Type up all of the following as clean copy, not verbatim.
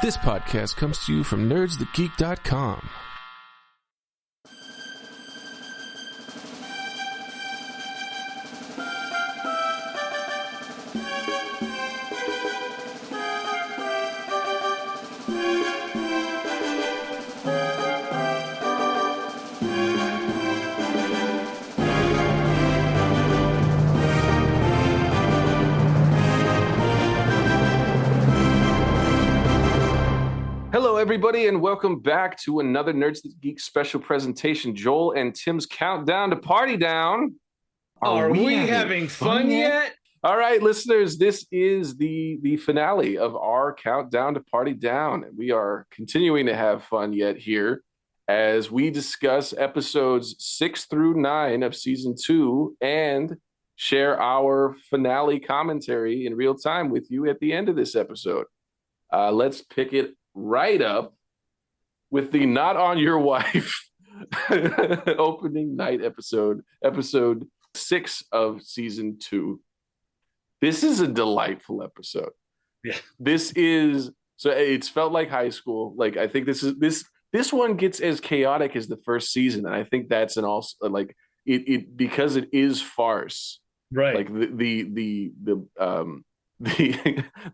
This podcast comes to you from nerdsthatgeek.com. Hello, everybody, and welcome back to another Nerds That Geek special presentation. Joel and Tim's countdown to party down. Are we having fun yet? All right, listeners, this is the finale of our countdown to party down. We are continuing to have fun yet here as we discuss episodes 6 through 9 of season 2 and share our finale commentary in real time with you at the end of this episode. Let's pick it right up with the Not On Your Wife opening night episode 6 of season 2. This is a delightful episode. Yeah. It's felt like high school. Like, I think this one gets as chaotic as the first season, and I think that's an also like it because it is farce. Right. Like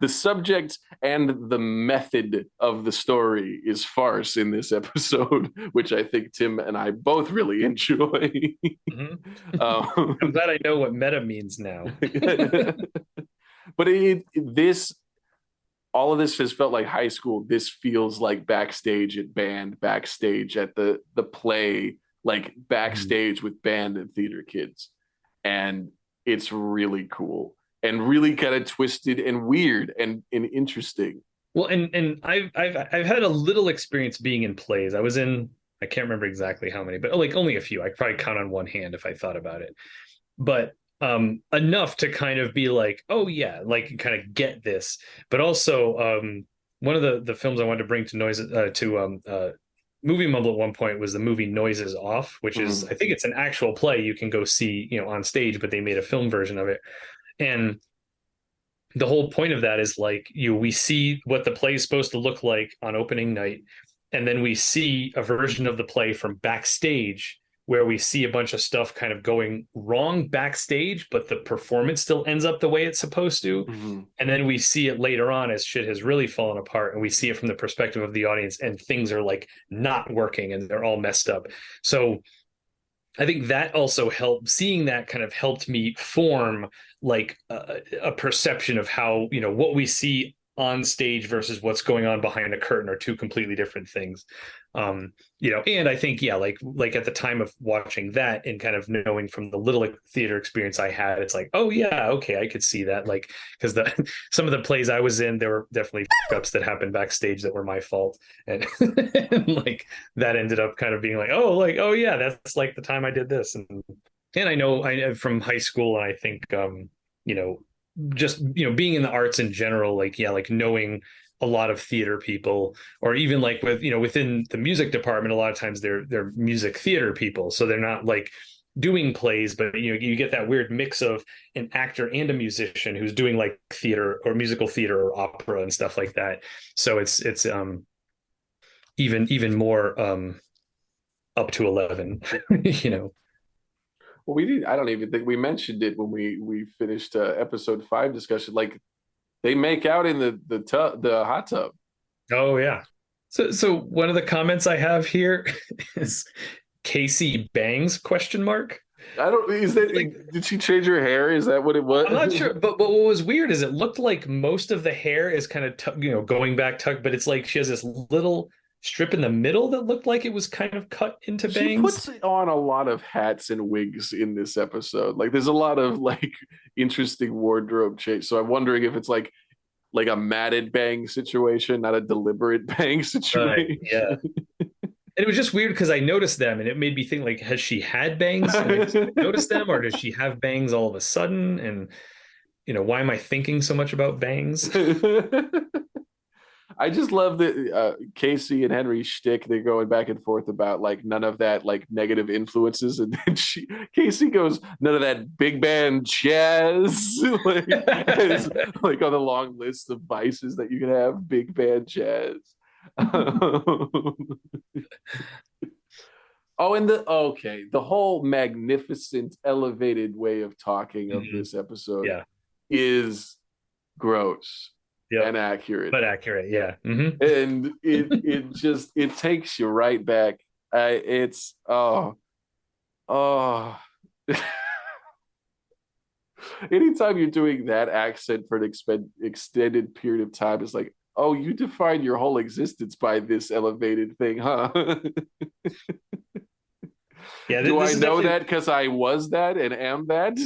the subject and the method of the story is farce in this episode, which I think Tim and I both really enjoy. Mm-hmm. I'm glad I know what meta means now. But all of this has felt like high school. This feels like backstage at band, backstage at the play, like backstage with band and theater kids. And it's really cool. And really kind of twisted and weird and interesting. Well, and I've had a little experience being in plays. I can't remember exactly how many, but like only a few. I could probably count on one hand if I thought about it. But enough to kind of be like, oh yeah, like kind of get this. But also one of the films I wanted to bring to Movie Mumble at one point was the movie Noises Off, which is I think it's an actual play you can go see, on stage, but they made a film version of it. And the whole point of that is like we see what the play is supposed to look like on opening night, and then we see a version of the play from backstage where we see a bunch of stuff kind of going wrong backstage, but the performance still ends up the way it's supposed to. Mm-hmm. And then we see it later on as shit has really fallen apart, and we see it from the perspective of the audience, and things are like not working and they're all messed up. So I think that also helped. Seeing that kind of helped me form like a perception of how, what we see on stage versus what's going on behind a curtain are two completely different things. And I think, like at the time of watching that and kind of knowing from the little theater experience I had, it's like, oh yeah, okay, I could see that. Like, because some of the plays I was in, there were definitely ups that happened backstage that were my fault. And like that ended up kind of being like, oh yeah, that's like the time I did this. And I know from high school, and I think, just, being in the arts in general, like knowing a lot of theater people, or even like with, within the music department, a lot of times they're music theater people. So they're not like doing plays, but, you get that weird mix of an actor and a musician who's doing like theater or musical theater or opera and stuff like that. So it's even more up to 11, Well, I don't even think we mentioned it when we finished episode 5 discussion. Like, they make out in the hot tub. Oh yeah. So one of the comments I have here is Casey Bangs ? Did she change her hair? Is that what it was? I'm not sure, but what was weird is it looked like most of the hair is kind of going back tucked, but it's like she has this little strip in the middle that looked like it was kind of cut into bangs. She puts on a lot of hats and wigs in this episode. Like, there's a lot of like interesting wardrobe change. So I'm wondering if it's like a matted bang situation, not a deliberate bang situation. Yeah. And it was just weird because I noticed them and it made me think, like, has she had bangs? And I just noticed them, or does she have bangs all of a sudden? And why am I thinking so much about bangs? I just love that Casey and Henry shtick. They're going back and forth about like none of that like negative influences, and then Casey goes none of that big band jazz, like as, like on the long list of vices that you can have, big band jazz. Oh, and the whole magnificent, elevated way of talking of Mhm. this episode Yeah. is gross Yep. and accurate, But accurate. Yeah. and it just it takes you right back. It's oh. Anytime you're doing that accent for an extended period of time, it's like, oh, you define your whole existence by this elevated thing, huh? Yeah. Do This I is know definitely. that because I was that and am that?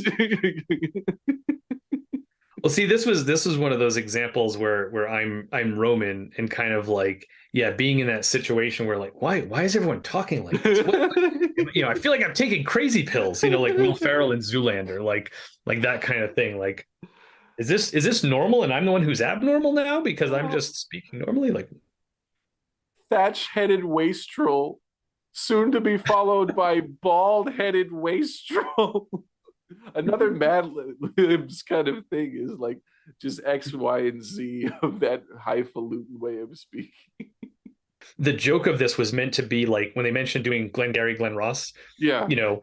Well, see, this was one of those examples where I'm Roman and kind of like, yeah, being in that situation where like, why is everyone talking like this? I feel like I'm taking crazy pills, like Will Ferrell in Zoolander, like that kind of thing. Like, is this normal and I'm the one who's abnormal now because I'm just speaking normally? Like, Thatch-headed wastrel, soon to be followed by bald-headed wastrel. Another Mad Libs kind of thing is like just X, Y, and Z of that highfalutin way of speaking. the joke of this was meant to be like when they mentioned doing Glengarry Glen Ross, Yeah. you know,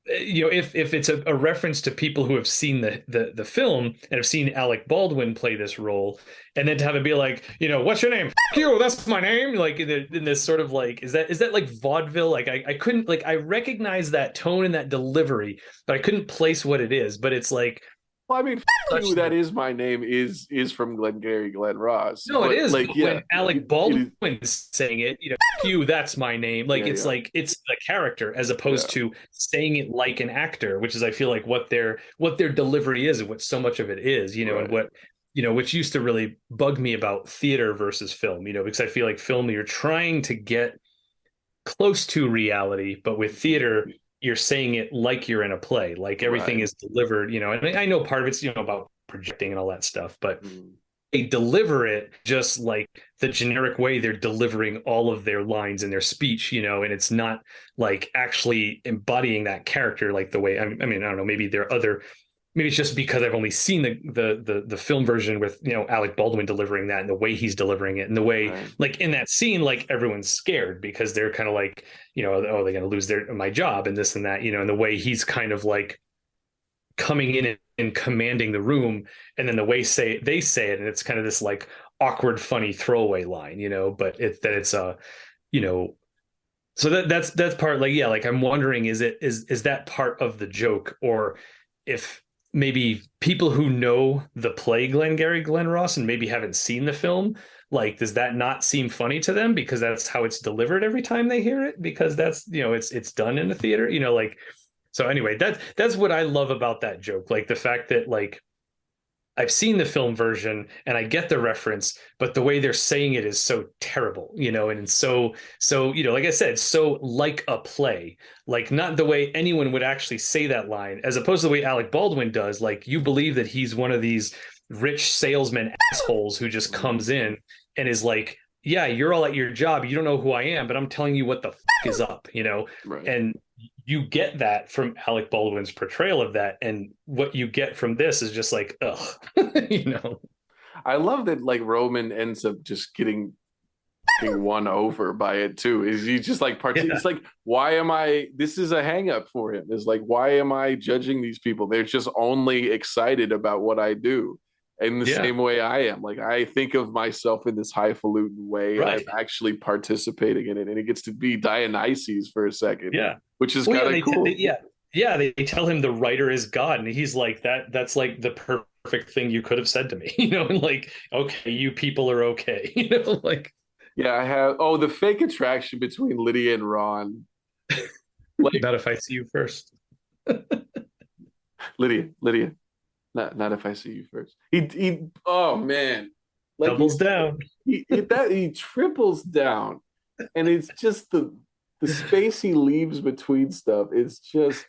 if it's a reference to people who have seen the film and have seen Alec Baldwin play this role, and then to have it be like, what's your name? F you, that's my name. Like in this sort of like, is that like vaudeville? Like I couldn't like I recognize that tone and that delivery, but I couldn't place what it is. But it's like Well, I mean, such you, that the is my name is from Glengarry Glen Ross, no, it but is. like, But yeah, when Alec it is. Baldwin's saying it, F you, that's my name. Yeah, yeah, Like it's the character as opposed yeah. to saying it like an actor, which is I feel like what their delivery is and what so much of it is, and Right, what which used to really bug me about theater versus film, because I feel like film you're trying to get close to reality, but with theater you're saying it like you're in a play, like everything right. is delivered, and I know part of it's about projecting and all that stuff, but Mm. they deliver it just like the generic way they're delivering all of their lines in their speech, and it's not like actually embodying that character like the way I mean, I don't know, maybe there are other maybe it's just because I've only seen the film version with Alec Baldwin delivering that and the way he's delivering it and the way Right. like in that scene like everyone's scared because they're kind of like oh they're going to lose my job and this and that and the way he's kind of like coming in and commanding the room, and then the way they say it, and it's kind of this like awkward, funny throwaway line, but it's you know, so that's part like yeah, like I'm wondering is that part of the joke, or if maybe people who know the play Glengarry Glen Ross and maybe haven't seen the film, like does that not seem funny to them because that's how it's delivered every time they hear it because that's it's done in the theater, like so anyway, that's what I love about that joke. Like the fact that like I've seen the film version and I get the reference, but the way they're saying it is so terrible, and it's so, like I said, so like a play, like not the way anyone would actually say that line, as opposed to the way Alec Baldwin does. Like you believe that he's one of these rich salesman assholes who just Mm. comes in and is like, yeah, you're all at your job. You don't know who I am, but I'm telling you what the is up, Right. and you get that from Alec Baldwin's portrayal of that, and what you get from this is just like, ugh, you know. I love that like Roman ends up just getting won over by it too. Is he just like Yeah, it's like, why am I, this is a hang up for him. It's like, why am I judging these people? They're just only excited about what I do. In the yeah, same way I am. Like I think of myself in this highfalutin way. I'm right, actually participating in it. And it gets to be Dionysus for a second, yeah. which is Well, kind yeah, of cool. yeah, they tell him the writer is God, and he's like that. That's like the perfect thing you could have said to me, and like, okay, you people are okay, like Yeah, I have, oh, the fake attraction between Lydia and Ron. Like not if I see you first. Lydia, not if I see you first. Oh man, like Doubles down. he triples down, and it's just the space he leaves between stuff. It's just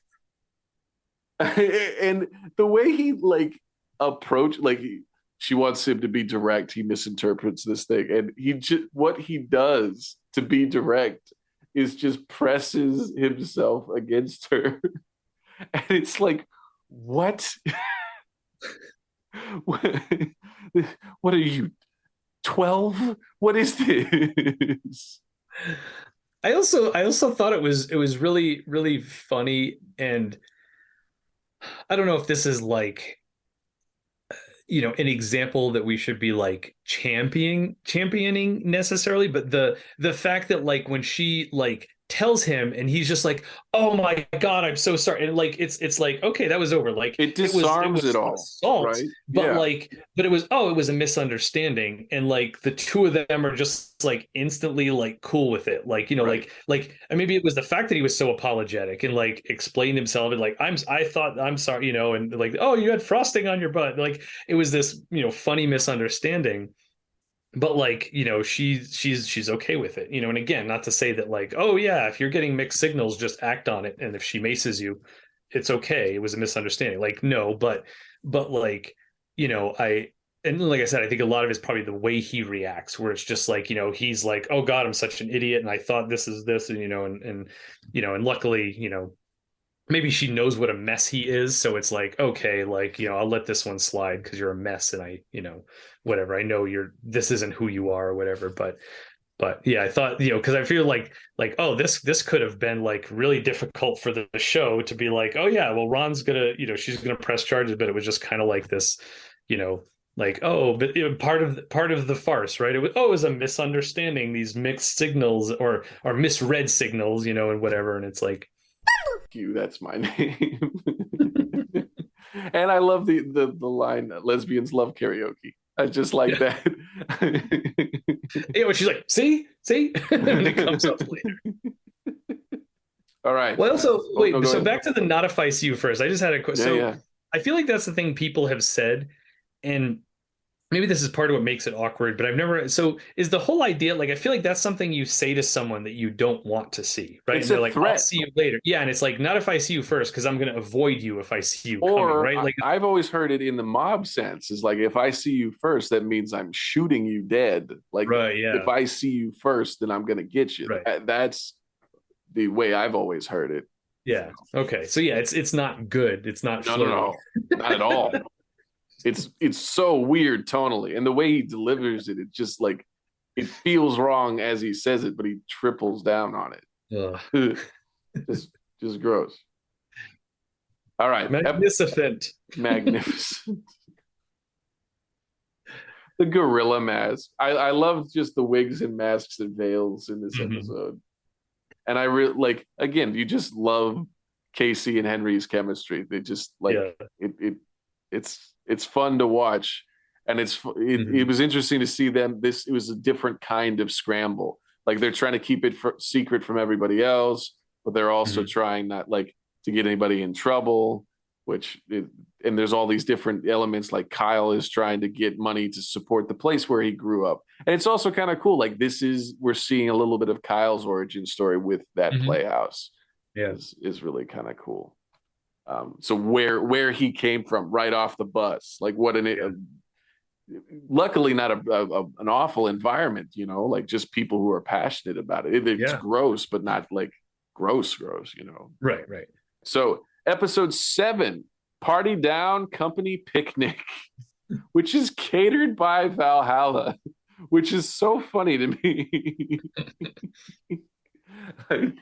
and the way he like approach like she wants him to be direct. He misinterprets this thing, and what he does to be direct is just presses himself against her, and it's like, what? what, what are you, 12? What is this? I also thought it was really really funny, and I don't know if this is like an example that we should be like championing necessarily, but the fact that like when she like tells him and he's just like, oh my god, I'm so sorry, and like it's like, okay, that was over, like It it disarms it was all, assault, right? but Yeah, like but it was a misunderstanding, and like the two of them are just like instantly like cool with it, like right. and maybe it was the fact that he was so apologetic and like explained himself and like I thought I'm sorry, and like, oh, you had frosting on your butt, like it was this funny misunderstanding, but like she's okay with it, and again, not to say that like, oh yeah, if you're getting mixed signals, just act on it, and if she maces you, it's okay, it was a misunderstanding, like no, but like I and like I said, I think a lot of it's probably the way he reacts, where it's just like he's like, oh god, I'm such an idiot, and I thought this is this, and and luckily maybe she knows what a mess he is, so it's like, okay, like I'll let this one slide because you're a mess, and I whatever, I know this isn't who you are or whatever, but yeah, I thought because I feel like, oh, this could have been like really difficult for the show to be like, oh yeah, well, Ron's gonna she's gonna press charges, but it was just kind of like this, you know like, oh, but part of the farce, right? It was a misunderstanding, these mixed signals or misread signals, and whatever, and it's like, You, that's my name. And I love the line, lesbians love karaoke. I just like yeah. that. She's like, see, and it comes up later. All right. Well, also, Oh no, wait, go so ahead. back to the not if I see you first. I just had a question. Yeah, So yeah. I feel like that's the thing people have said, and maybe this is part of what makes it awkward, but I've never. So is the whole idea, like, I feel like that's something you say to someone that you don't want to see, right? It's And a they're like, I'll threat. see you later. Yeah. And it's like, not if I see you first, because I'm going to avoid you if I see you coming, Or right? Like, I've always heard it in the mob sense is like if I see you first, that means I'm shooting you dead. Like right. if Yeah. I see you first, then I'm gonna get you. Right. That's the way I've always heard it. Yeah. Okay. So yeah, it's not good. It's not No, no, flirty. no, not at all. It's so weird tonally, and the way he delivers it, it just like it feels wrong as he says it, but he triples down on Ugh. it. just just gross. All right, Magnificent. magnificent. The gorilla mask. I love just the wigs and masks and veils in this Mhm. episode, and I really like again. You just love Casey and Henry's chemistry. They just like Yeah. it's fun to watch, and it Mhm. was interesting to see them. It was a different kind of scramble. Like they're trying to keep it secret from everybody else, but they're also Mhm. trying not like to get anybody in trouble. And there's all these different elements. Like Kyle is trying to get money to support the place where he grew up, and it's also kind of cool. Like we're seeing a little bit of Kyle's origin story with that Mhm. playhouse. Yeah. Is really kind of cool. So where he came from right off the bus, like what Yeah. luckily not an awful environment, like just people who are passionate about it. It's Yeah. gross, but not like gross. Right. Right. So episode 7, Party Down Company Picnic, which is catered by Valhalla, which is so funny to me. Like,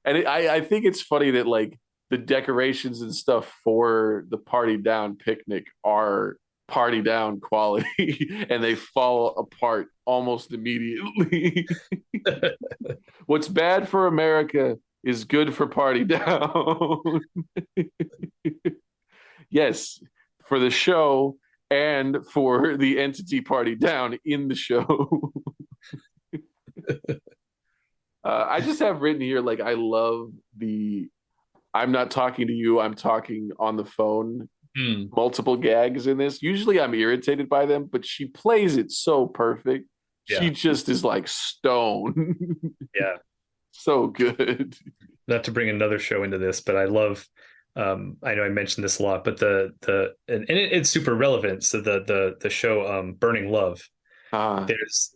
and I think it's funny that like the decorations and stuff for the Party Down picnic are Party Down quality, and they fall apart almost immediately. What's bad for America is good for Party Down. Yes, for the show and for the entity Party Down in the show. I just have written here like I love the I'm not talking to you, I'm talking on the phone. Mm. Multiple gags in this. Usually I'm irritated by them, but she plays it so perfect. She Yeah. just is like stone. Yeah. So good. Not to bring another show into this, but I love I know I mentioned this a lot, but it's super relevant. So the show Burning Love, Uh,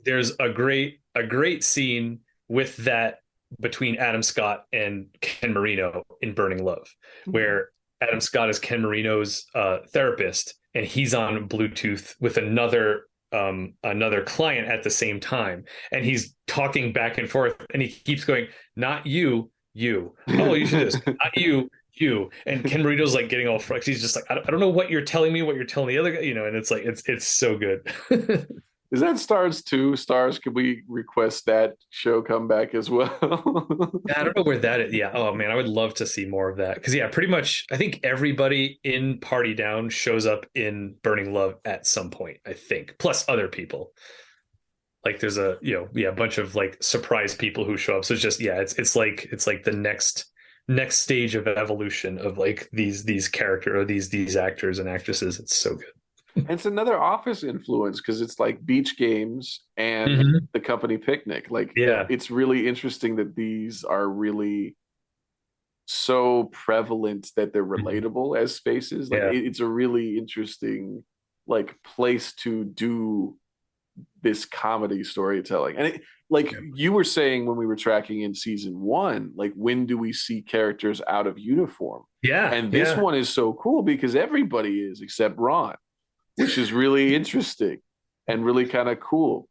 there's a great scene with that between Adam Scott and Ken Marino in Burning Love, where Adam Scott is Ken Marino's therapist, and he's on Bluetooth with another client at the same time, and he's talking back and forth, and he keeps going, "Not you, you. Oh, well, you should just not you." You and Ken Marino's like getting all frustrated. He's just like, I don't know what you're telling me, what you're telling the other guy, and it's like it's so good. is that Stars too? Stars, could we request that show come back as well? Yeah, I don't know where that is. Yeah. Oh man, I would love to see more of that. Because yeah, pretty much I think everybody in Party Down shows up in Burning Love at some point, I think. Plus other people. Like there's a bunch of like surprise people who show up. So it's just it's like the next stage of evolution of like these character or these actors and actresses. It's so good. And it's another Office influence because it's like beach games and Mhm. the company picnic. Like Yeah. it's really interesting that these are really so prevalent that they're Mhm. relatable as spaces. Like Yeah. it's a really interesting like place to do this comedy storytelling. And like Yeah. you were saying when we were tracking in season one, like when do we see characters out of uniform? Yeah. And this Yeah. one is so cool because everybody is except Ron, which is really interesting and really kind of cool.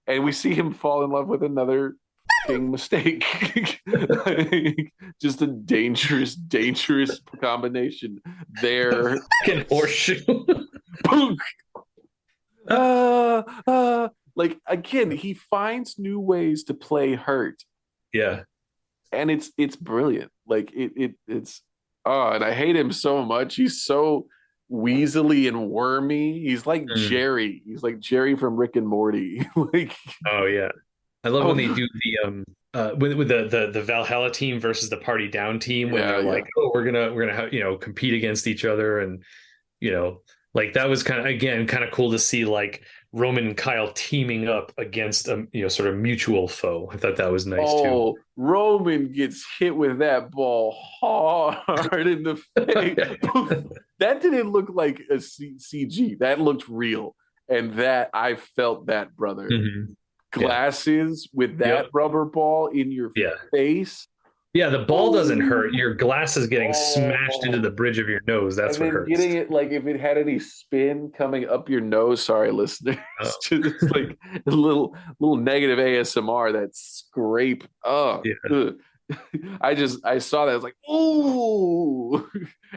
And we see him fall in love with another fucking mistake. Like, just a dangerous, dangerous combination there. Fucking horseshoe. uh, like again, he finds new ways to play hurt, Yeah. and it's brilliant. Like it's and I hate him so much. He's so weaselly and wormy. He's like Mm. Jerry. He's like Jerry from Rick and Morty. Like Oh yeah. I love when they oh do with the Valhalla team versus the Party Down team when yeah, they're yeah. like, oh, we're gonna compete against each other, and you know like that was kind of again kind of cool to see like Roman and Kyle teaming up against a sort of mutual foe. I thought that was nice too. Oh, Roman gets hit with that ball hard in the face. That didn't look like a CG. That looked real. And that I felt that, brother. Mhm. Yeah. Glasses with that Yep. rubber ball in your Yeah. face. Yeah. The ball doesn't hurt. Oh, Your glass is getting smashed into oh. the bridge of your nose. That's And what then getting hurts. it like if it had any spin coming up your nose, sorry, listeners, Oh, just like a little negative ASMR that scrape. Oh, yeah. ugh. I saw that. I was like, ooh,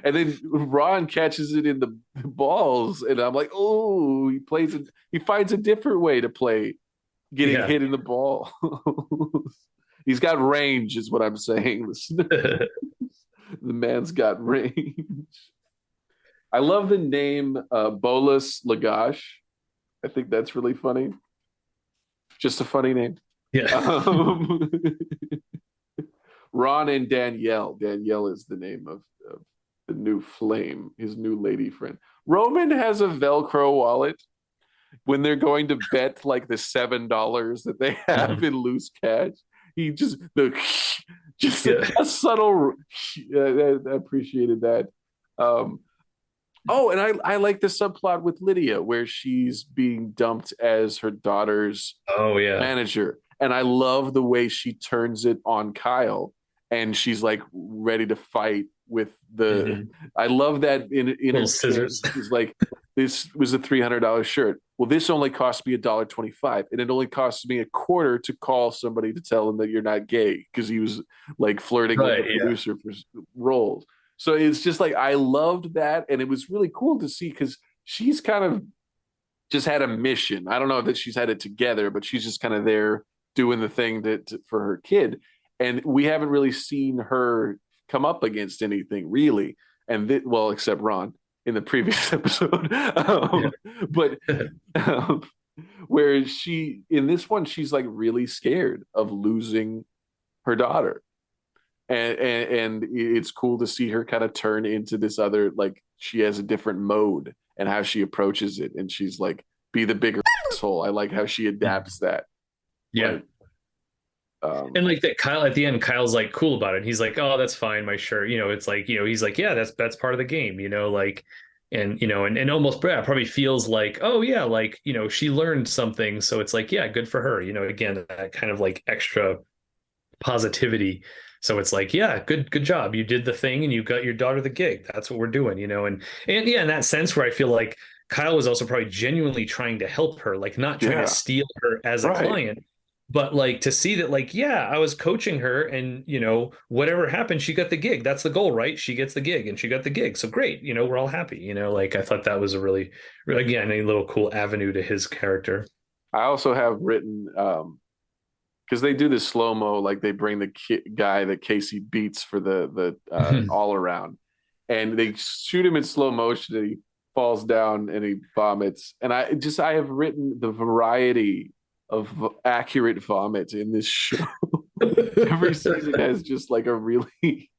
and then Ron catches it in the balls, and I'm like, oh, he finds a different way to play getting Yeah. hit in the ball. He's got range, is what I'm saying. Listeners. The man's got range. I love the name Bolus Lagash. I think that's really funny. Just a funny name. Yeah. Um, Ron and Danielle. Danielle is the name of the new flame, his new lady friend. Roman has a Velcro wallet when they're going to bet like the $7 that they have Mhm. in loose cash. He just Yeah. a subtle. I appreciated that. Um, Oh, and I like the subplot with Lydia where she's being dumped as her daughter's Oh yeah. manager. And I love the way she turns it on Kyle and she's like ready to fight with the Mhm. I love that in Little interchange. scissors. She's like, this was a $300 shirt. Well, this only cost me $1.25, and it only costs me a quarter to call somebody to tell him that you're not gay because he was like flirting with Right. the Yeah. producer for roles. So it's just like I loved that, and it was really cool to see because she's kind of just had a mission. I don't know that she's had it together, but she's just kind of there doing the thing for her kid, and we haven't really seen her come up against anything really, well, except Ron in the previous episode, Yeah. but um, whereas she in this one she's like really scared of losing her daughter and it's cool to see her kind of turn into this other like she has a different mode and how she approaches it and she's like be the bigger asshole. I like how she Mhm. adapts that Yeah. like And like that Kyle at the end, Kyle's like cool about it. He's like, "Oh, that's fine, my shirt." It's like, he's like, "Yeah, that's part of the game," like, and almost, yeah, probably feels like, "Oh yeah, like, she learned something." So it's like, yeah, good for her. Again, that kind of like extra positivity. So it's like, yeah, good job. You did the thing and you got your daughter the gig. That's what we're doing, and yeah, in that sense where I feel like Kyle was also probably genuinely trying to help her, like not trying to Yeah, steal her as a right. client, but like to see that, like, yeah, I was coaching her and whatever happened, she got the gig. That's the goal, right? She gets the gig and she got the gig. So great, we're all happy, like I thought that was a really, really, again, a little cool avenue to his character. I also have written because they do this slow mo, like they bring the guy that Casey beats for the all around, and they shoot him in slow motion, and he falls down and he vomits. And I have written the variety of accurate vomit in this show. Every season has just like a really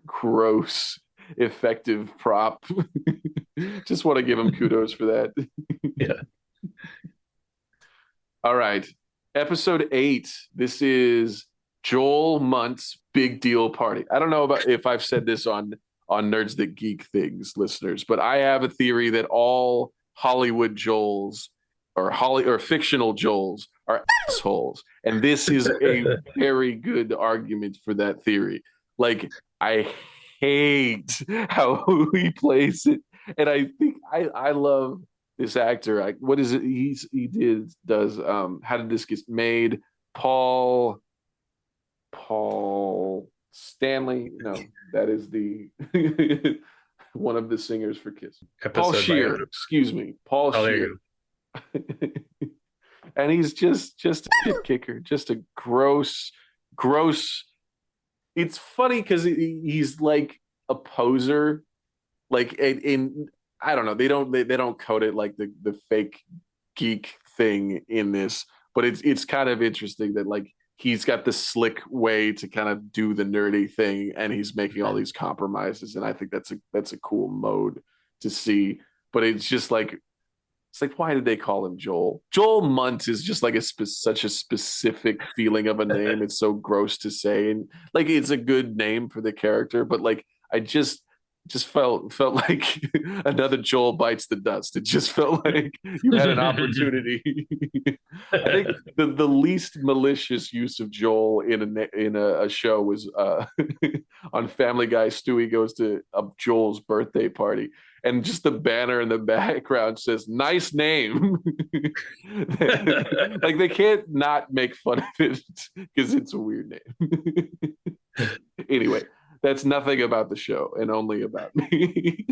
gross, effective prop. Just want to give him kudos for that. Yeah. All right. Episode 8. This is Joel Munt's big deal party. I don't know about if I've said this on Nerds That Geek Things, listeners, but I have a theory that all Hollywood Joels or fictional Joels are assholes. And this is a very good argument for that theory. Like, I hate how he plays it. And I think I love this actor. What is it? Does how did this get made? Paul Paul Stanley. No, that is the one of the singers for Kiss. Paul Episode by Shear. episode. Excuse me, Paul Oh, there Shear. you And he's just a shit kicker, just a gross. It's funny because he's like a poser, like in I don't know. They don't code it like the fake geek thing in this, but it's kind of interesting that like he's got this slick way to kind of do the nerdy thing, and he's making all these compromises, and I think that's a cool mode to see. But it's like why did they call him Joel? Joel Munt is just like such a specific feeling of a name. It's so gross to say, and like it's a good name for the character, but like I just felt like another Joel bites the dust. It just felt like you had an opportunity. I think go. the least malicious use of Joel in a show was on Family Guy. Stewie goes to Joel's birthday party, and just the banner in the background says "nice name." Like they can't not make fun of it because it's a weird name. Anyway, that's nothing about the show and only about me.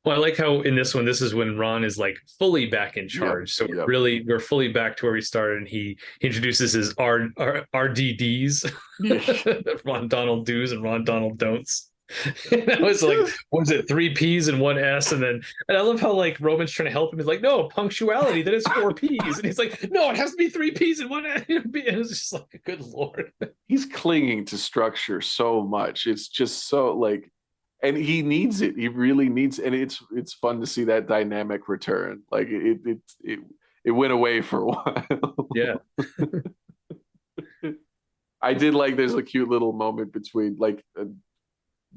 Well, I like how in this one, this is when Ron is like fully back in Yep, charge. So yep. we're fully back to where we started, and he introduces his RDDs, Yeah. Ron Donald do's and Ron Donald don'ts. And I was like, what is it, three P's and one S? And I love how like Roman's trying to help him. He's like, no, punctuality, that is four P's. And he's like, no, it has to be three P's and one S. And it's just like, good Lord. He's clinging to structure so much. It's just so like, and he needs it. He really needs, and it's fun to see that dynamic return. Like it went away for a while. Yeah. I did like there's a cute little moment between like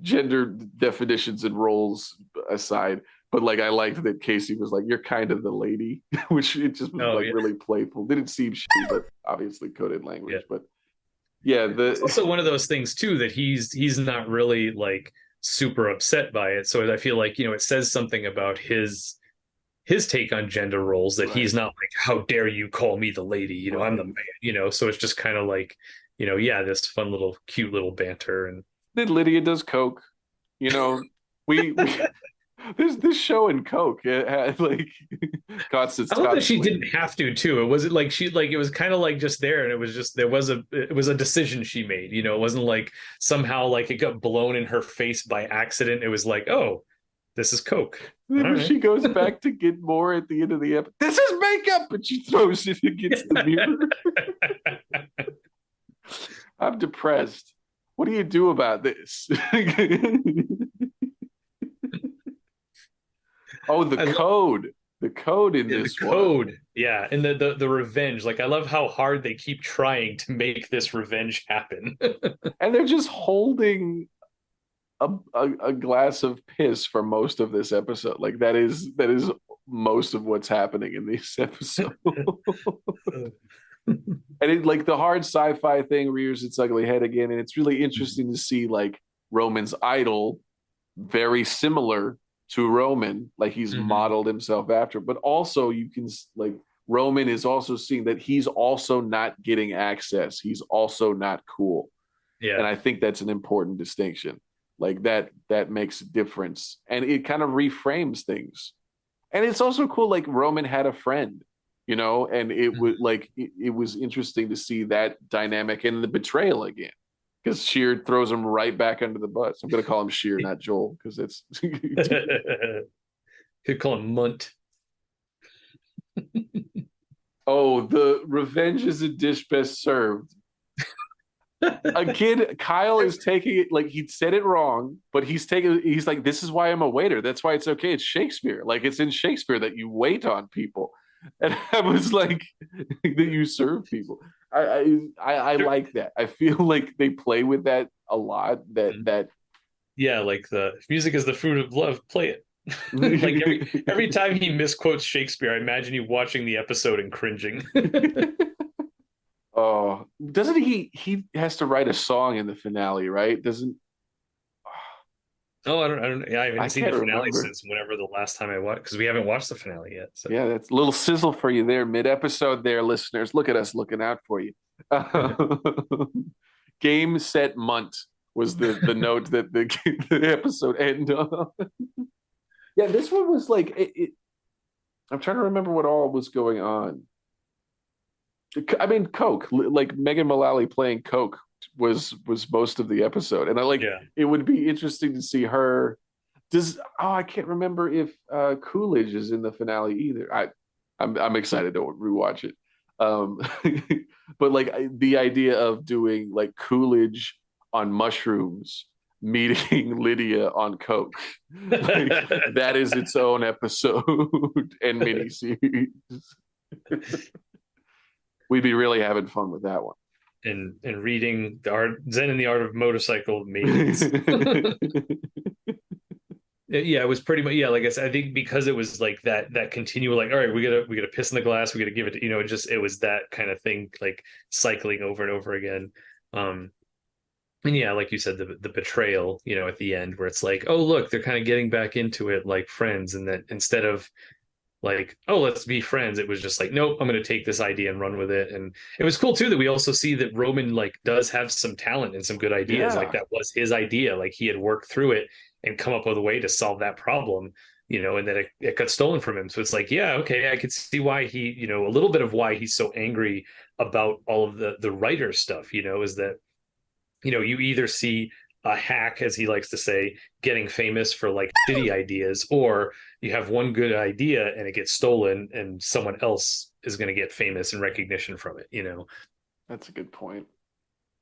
gender definitions and roles aside, but like I liked that Casey was like, "You're kind of the lady," which it just was like Yeah. really playful. Didn't seem shitty, but obviously coded language. Yeah. But yeah, It's also one of those things too that he's not really like super upset by it. So I feel like, it says something about his take on gender roles, that he's not like, how dare you call me the lady, I'm the man, so it's just kind of like, yeah, this fun little cute little banter. And then Lydia does coke. We there's this show in coke. It had like constant. I love that she didn't have to too. It wasn't like it was kind of like just there, and it was just it was a decision she made. It wasn't like somehow like it got blown in her face by accident. It was like, oh, this is coke. Then when right. she goes back to get more at the end of the episode, this is makeup, and she throws it against the mirror. I'm depressed. What do you do about this? Oh, the code. The code in The this one, code, yeah, and the revenge. Like I love how hard they keep trying to make this revenge happen. and they're just holding a glass of piss for most of this episode. Like that is most of what's happening in this episode. And it, like the hard sci-fi thing rears its ugly head again, and it's really interesting to see like Roman's idol very similar to Roman, like he's Mhm. modeled himself after, but also you can like Roman is also seeing that he's also not getting access. He's also not cool. And Yeah. I think that's an important distinction. Like that makes a difference. And it kind of reframes things. And it's also cool, like Roman had a friend, and it was Mhm. like it was interesting to see that dynamic and the betrayal again. Because Sheer throws him right back under the bus. I'm gonna call him Sheer, not Joel, because it's Could call him Munt. oh, the revenge is a dish best served. Again, Kyle is taking it like he said it wrong, but he's like, this is why I'm a waiter. That's why it's okay. It's Shakespeare. Like it's in Shakespeare that you wait on people. And I was like, that you serve people. I like that. I feel like they play with that a lot. That Yeah, like the music is the fruit of love. Play it. Like every time he misquotes Shakespeare, I imagine you watching the episode and cringing. oh, doesn't he has to write a song in the finale, right? Doesn't Oh, I don't. Yeah, I haven't I seen the can't finale remember. since whenever the last time I watched, because we haven't watched the finale yet. So, Yeah, that's a little sizzle for you there, mid-episode there, listeners. Look at us looking out for you. Game set munt was the note that the episode ended on. Yeah, this one was like I'm trying to remember what all was going on. I mean, Coke, like Megan Mullally playing Coke was most of the episode, and I like yeah, it would be interesting to see her. I can't remember if Coolidge is in the finale either. I'm excited to rewatch it. Um, but like the idea of doing like Coolidge on mushrooms meeting Lydia on Coke, like that is its own episode and miniseries. We'd be really having fun with that one. and reading the art Zen and the Art of Motorcycle Maidens. Yeah, it was pretty much, yeah, like I said, I think because it was like that continual, like, all right, we gotta piss in the glass, we gotta give it to, it was that kind of thing, like cycling over and over again. Um and yeah, like you said, the betrayal, at the end where it's like, oh look, they're kind of getting back into it like friends, and that instead of like, oh, let's be friends, it was just like, nope, I'm going to take this idea and run with it. And it was cool too that we also see that Roman like does have some talent and some good ideas. Like Yeah, that was his idea. Like he had worked through it and come up with a way to solve that problem, and then it got stolen from him. So it's like, yeah, okay, I could see why he, a little bit of why he's so angry about all of the writer stuff, is that, you either see a hack, as he likes to say, getting famous for like shitty ideas, or you have one good idea and it gets stolen and someone else is going to get famous and recognition from it. that's a good point.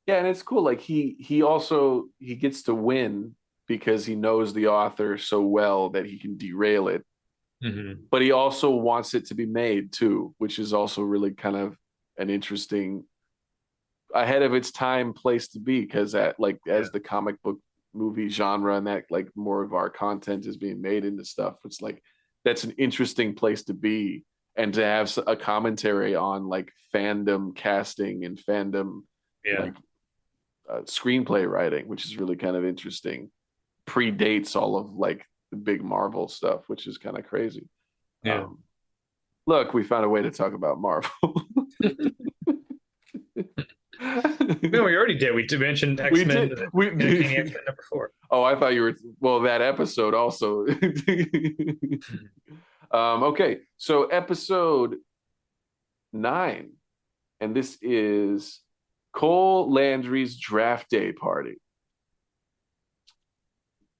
Yeah, and it's cool. Like he gets to win because he knows the author so well that he can derail it. Mm-hmm. But he also wants it to be made too, which is also really kind of an interesting ahead of its time place to be because at like Yeah. as the comic book movie genre and that like more of our content is being made into stuff, it's like that's an interesting place to be and to have a commentary on like fandom casting and fandom Yeah. like screenplay writing, which is really kind of interesting. Predates all of like the big Marvel stuff, which is kind of crazy. Yeah. Um, Look, we found a way to talk about Marvel. No, we already did. We did mention we X-Men, did. Uncanny X-Men number 4. Oh, I thought you were. Well, that episode also. Okay, so episode 9, and this is Cole Landry's draft day party.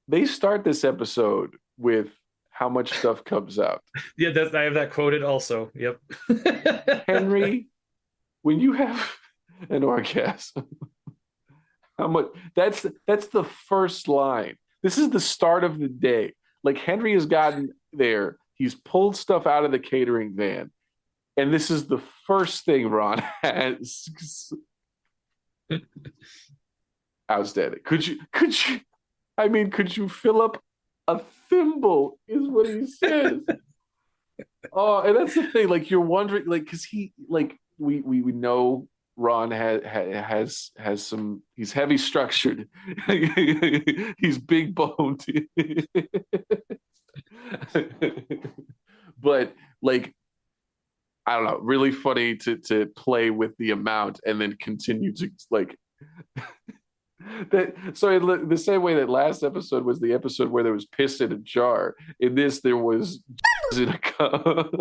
They start this episode with how much stuff comes out. Yeah, I have that quoted also. Yep. Henry, when you have an orgasm, how much? That's the first line. This is the start of the day. Like Henry has gotten there. he's pulled stuff out of the catering van, and this is the first thing Ron has. Outstanding. Could you fill up a thimble is what he says. Oh, and that's the thing. Like you're wondering, like, because he, like, we know Ron has some. He's heavy structured. He's big boned. But like, I don't know, really funny to play with the amount and then continue to like that. So in the same way that last episode was the episode where there was piss in a jar, in this there was in a cup. I'm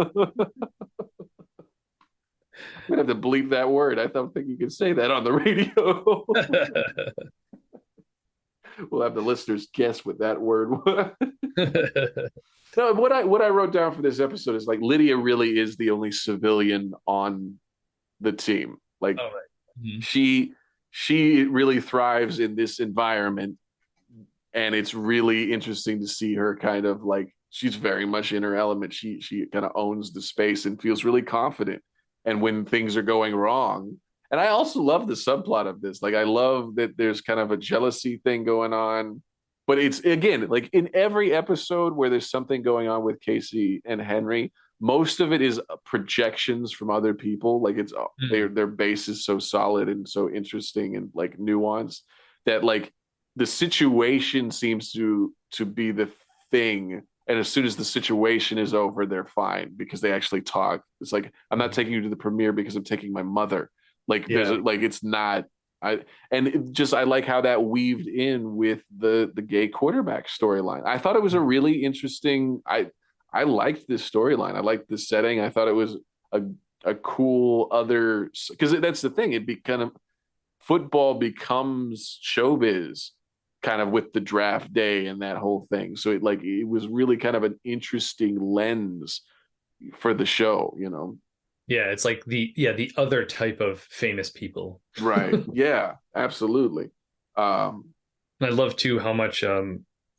gonna have to bleep that word. I don't think you can say that on the radio. We'll have the listeners guess what that word was. No, what I wrote down for this episode is like Lydia really is the only civilian on the team. Like, oh, right. Mm-hmm. She really thrives in this environment, and it's really interesting to see her kind of like she's very much in her element. She kind of owns the space and feels really confident. And when things are going wrong, and I also love the subplot of this. Like I love that there's kind of a jealousy thing going on. But it's again like in every episode where there's something going on with Casey and Henry, most of it is projections from other people. Like it's their base is so solid and so interesting and like nuanced that like the situation seems to be the thing. And as soon as the situation is over, they're fine because they actually talk. It's like I'm not taking you to the premiere because I'm taking my mother. Like there's like it's not. I like how that weaved in with the gay quarterback storyline. I thought it was a really interesting. I liked this storyline. I liked the setting. I thought it was a cool other because that's the thing. It be kind of football becomes showbiz kind of with the draft day and that whole thing. So it was really kind of an interesting lens for the show, you know. Yeah, it's like the other type of famous people. Right. Yeah, absolutely. I love too how much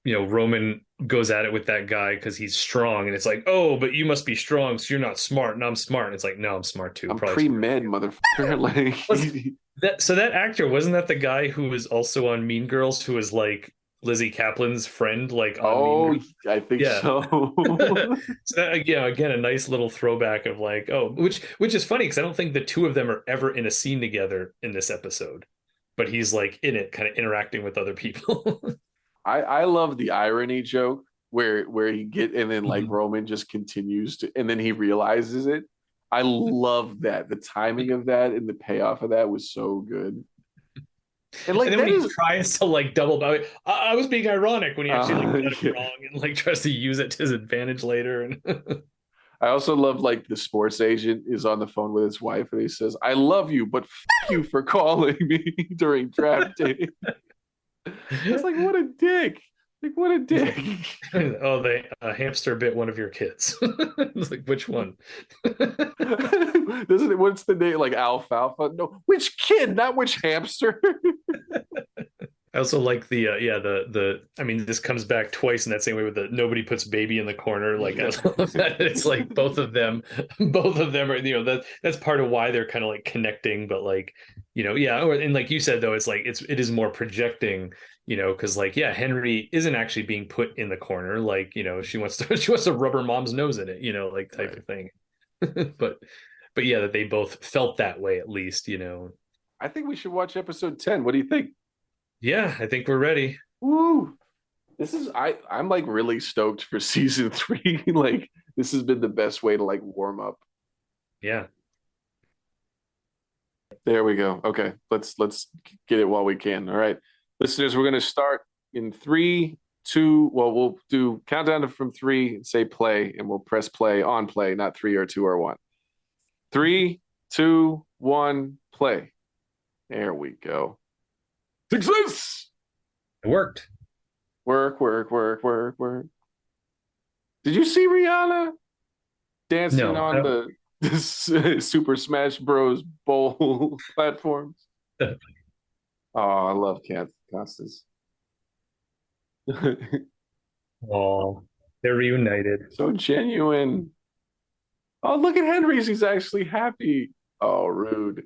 Roman goes at it with that guy because he's strong, and it's like, oh, but you must be strong, so you're not smart, and I'm smart. And it's like, no, I'm smart too. I'm pre-med, motherfucker. Like so that actor, wasn't that the guy who was also on Mean Girls, who was like Lizzie Kaplan's friend, like on I think so. So that, again, a nice little throwback of like, oh, which is funny because I don't think the two of them are ever in a scene together in this episode, but he's like in it, kind of interacting with other people. I love the irony joke where he and then like Roman just continues to, and then he realizes it. I love that. The timing of that and the payoff of that was so good. And like, and then when he tries to like double back, I was being ironic when he actually like got it wrong and like tries to use it to his advantage later. And I also love like the sports agent is on the phone with his wife and he says, "I love you, but f you for calling me during draft day." It's like, what a dick. Like, what a dick. Oh, they hamster bit one of your kids. It's like, which one? Doesn't it? What's the name? Like alfalfa? No, which kid? Not which hamster. I also like the I mean, this comes back twice in that same way with the nobody puts baby in the corner. Like I love that. It's like both of them are, that's part of why they're kind of like connecting, but like, and like you said though, it's like it is more projecting, because like, Henry isn't actually being put in the corner, like, she wants to rub her mom's nose in it, like type of thing. but yeah, that they both felt that way at least, I think we should watch episode 10. What do you think? Yeah, I think we're ready. Woo! I'm like really stoked for season 3. Like this has been the best way to like warm up. Yeah. There we go. Okay, let's get it while we can. All right, listeners, we're gonna start in 3, 2. Well, we'll do countdown from 3 and say play, and we'll press play on play, not 3 or 2 or 1. 3, 2, 1, play. There we go. Success! It worked. Work. Did you see Rihanna dancing on the Super Smash Bros. Bowl platforms? Oh, I love Constance. Oh, They're reunited. So genuine. Oh, look at Henry's. He's actually happy. Oh, rude.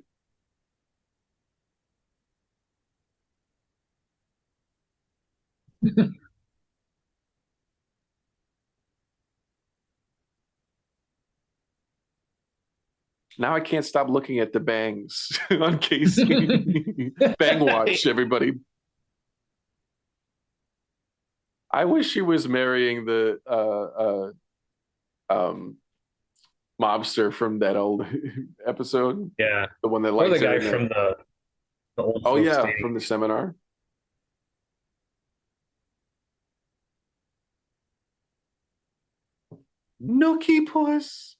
Now I can't stop looking at the bangs on Casey. Bang watch, everybody. I wish she was marrying the um, mobster from that old episode, Yeah. the one that Or the likes her guy in the. from the old Oh folks yeah, dating. from the seminar. Nookie puss.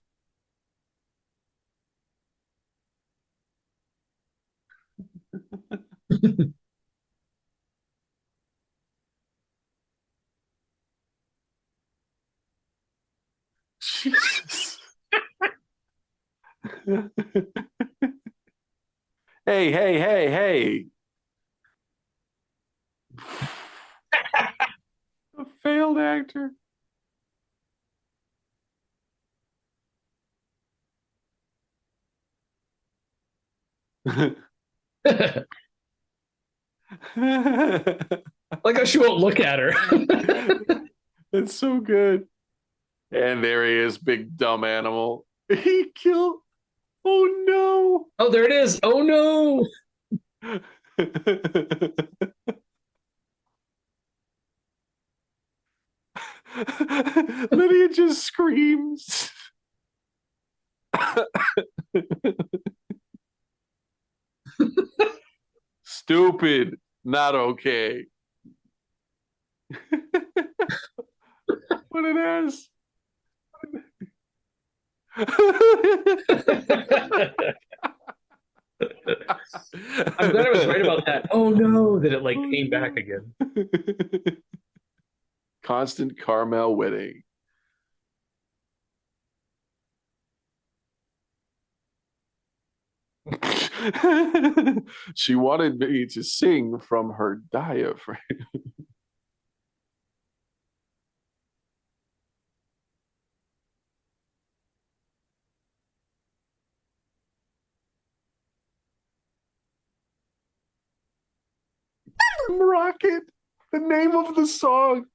Jesus. Hey, hey, hey, hey. A failed actor. Like how she won't look at her. It's so good. And there he is, big dumb animal. He killed. Oh Oh, there it is. Oh no. no. Lydia just screams. Stupid. Not okay. What an ass. I'm glad I was right about that. Oh no, that it like Oh, came back no. again. Constant Carmel wedding. She wanted me to sing from her diaphragm. Rocket, the name of the song.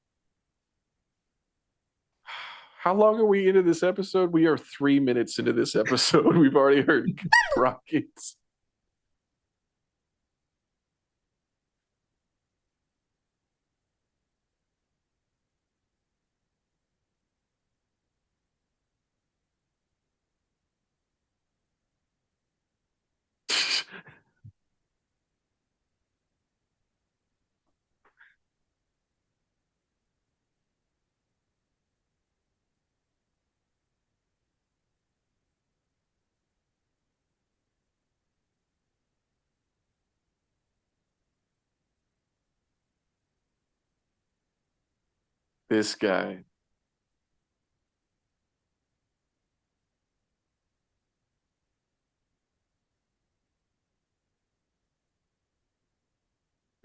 How long are we into this episode? We are 3 minutes into this episode. We've already heard Rockets. This guy.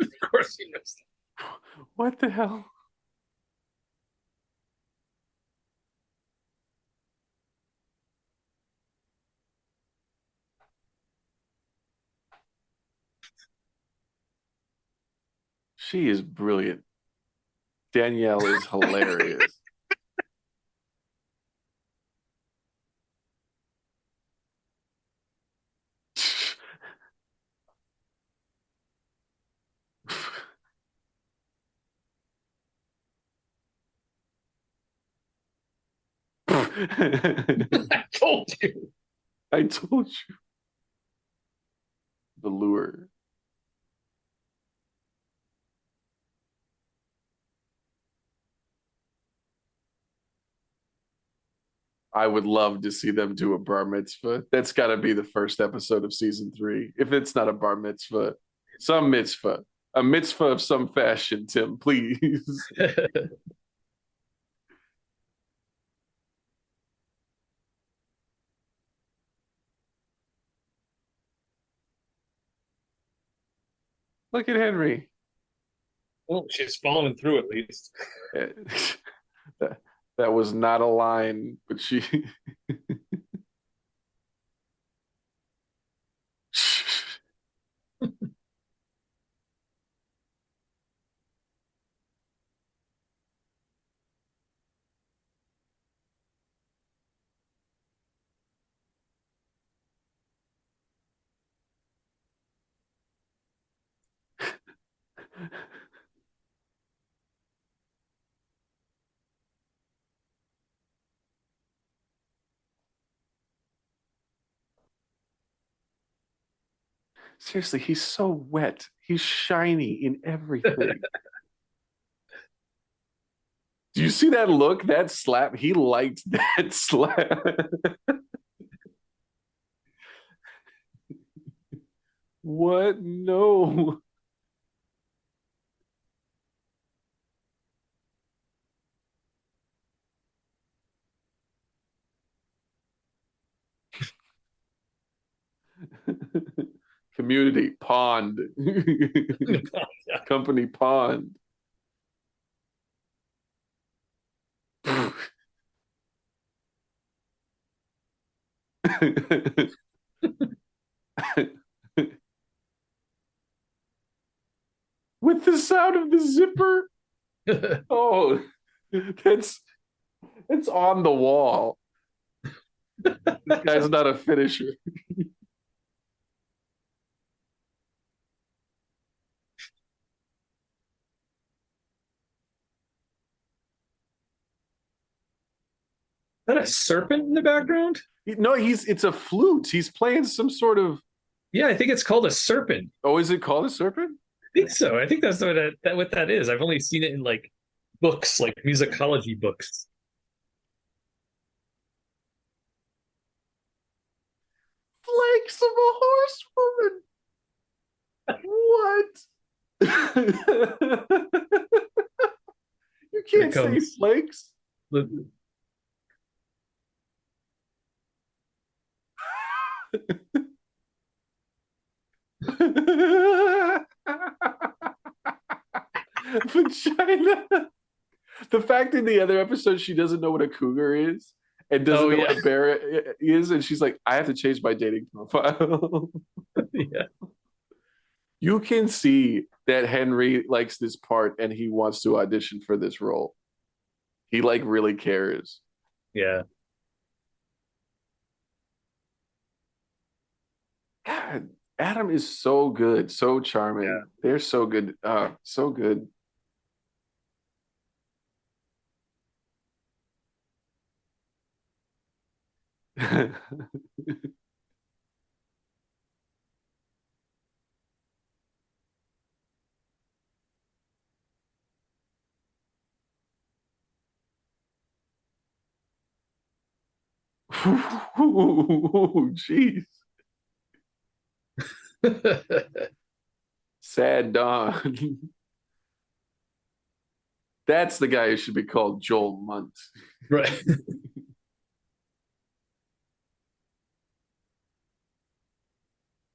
Of course he knows. What the hell? She is brilliant. Danielle is hilarious. I told you. I told you. The lure. I would love to see them do a bar mitzvah. That's got to be the first episode of season 3. If it's not a bar mitzvah, some mitzvah, a mitzvah of some fashion, Tim, please. Look at Henry. Well, she's following through at least. That was not a line, but she seriously, he's so wet. He's shiny in everything. Do you see that look? That slap? He liked that slap. What? No. Community pond. Company pond. With the sound of the zipper. Oh, that's it's on the wall. This guy's not a finisher. Is that a serpent in the background? No, he's it's a flute. He's playing some sort of. Yeah, I think it's called a serpent. Oh, is it called a serpent? I think so. I think that's what that is. I've only seen it in like books, like musicology books. Flakes of a horsewoman. What? You Here it can't say comes. flakes. Vagina. The fact in the other episode she doesn't know what a cougar is and doesn't Oh know yeah, what a bear is, and she's like, I have to change my dating profile. yeah, You can see that Henry likes this part and he wants to audition for this role. He like really cares. yeah. God, Adam is so good, so charming. Yeah. They're so good. So good. Jeez. Sad Dawn. That's the guy who should be called Joel Munt. Right.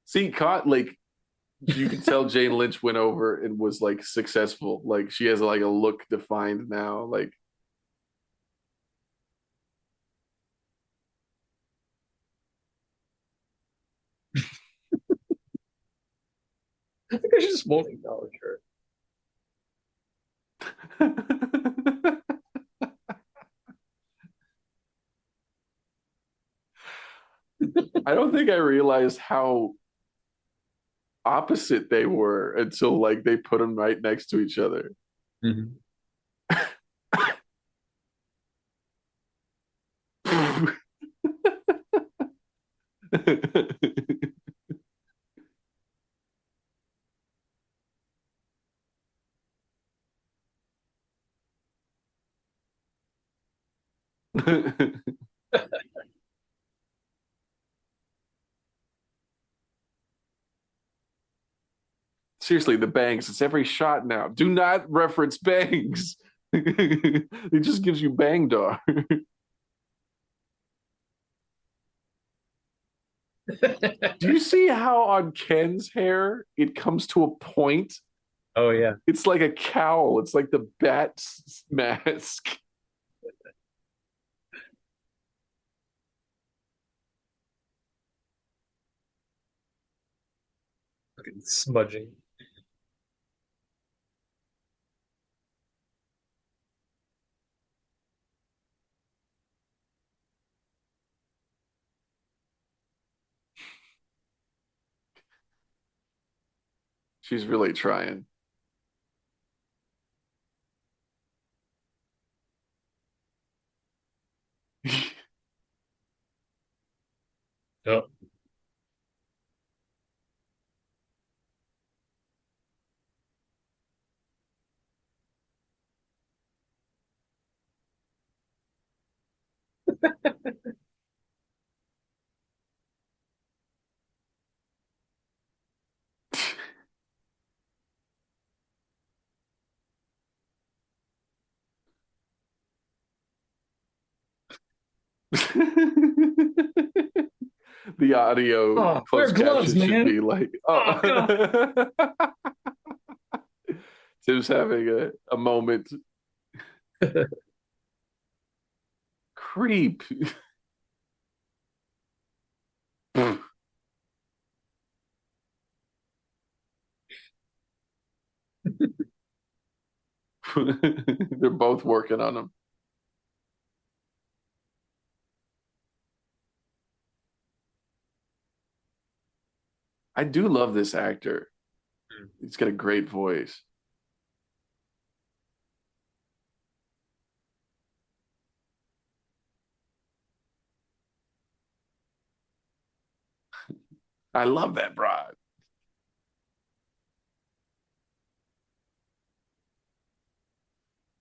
See, caught like you can tell Jane Lynch went over and was like successful. Like she has like a look defined now. Like I think I just won't acknowledge her. I don't think I realized how opposite they were until like they put them right next to each other. Mhm. Seriously, the bangs. It's every shot now. Do not reference bangs. It just gives you bangdar. Do you see how on Ken's hair it comes to a point? Oh yeah. It's like a cowl. It's like the bat's mask. Fucking smudging. She's really trying. Oh. The audio Oh, wear closed gloves, caption should man. be like, Oh god. oh, Tim's having a moment. Creep. They're both working on him. I do love this actor. He's got a great voice. I love that broad.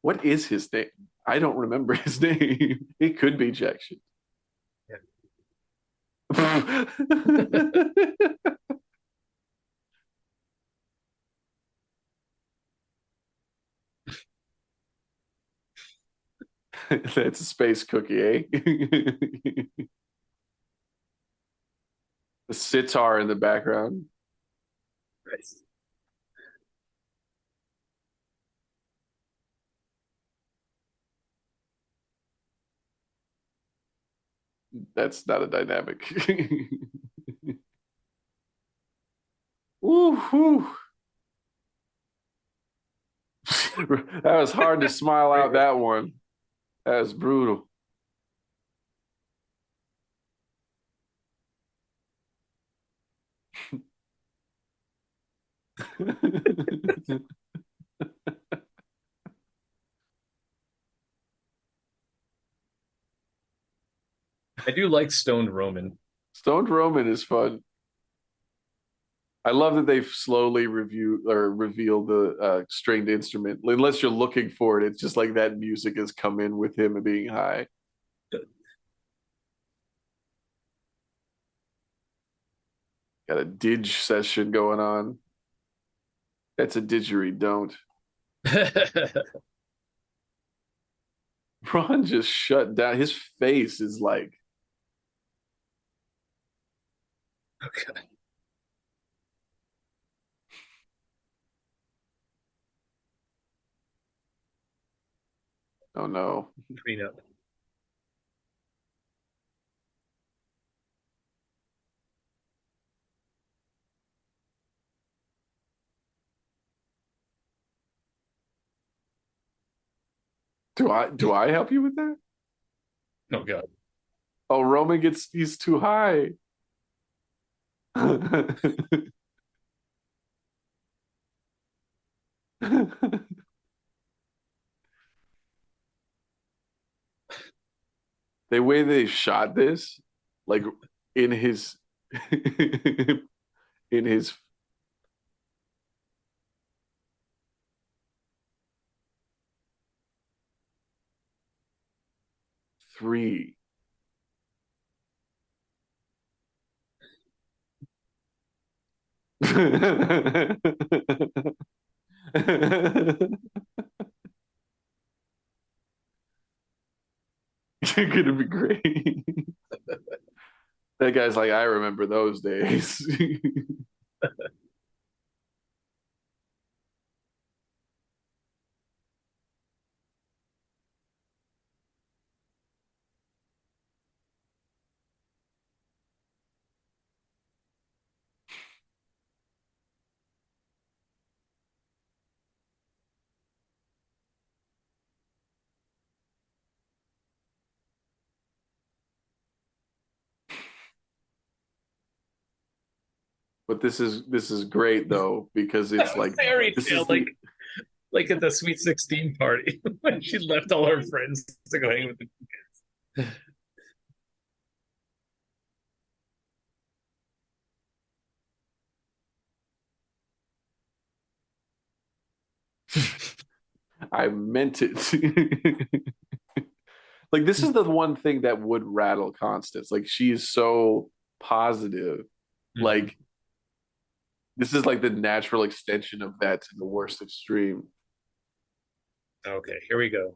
What is his name? I don't remember his name. It could be Jackson. That's a space cookie, eh? The sitar in the background. Christ. That's not a dynamic. Ooh, whew. That was hard to smile out that one. That was brutal. I do like Stoned Roman. Stoned Roman is fun. I love that they've slowly review or revealed the stringed instrument. Unless you're looking for it, it's just like that music has come in with him being high. Got a didge session going on. That's a didgeridoo. Ron just shut down. His face is like, Okay. oh no. Prenup. Do I help you with that? Oh god. Oh, Roman gets he's too high. The way they shot this, like in his in his 3. You're gonna be great. That guy's like, I remember those days. But this is great though because That it's was like fairy this tale, is the like at the Sweet 16 party when she left all her friends to go hang with the I meant it. Like this is the one thing that would rattle Constance. Like she is so positive. Mhm. Like this is like the natural extension of that to the worst extreme. Okay, here we go.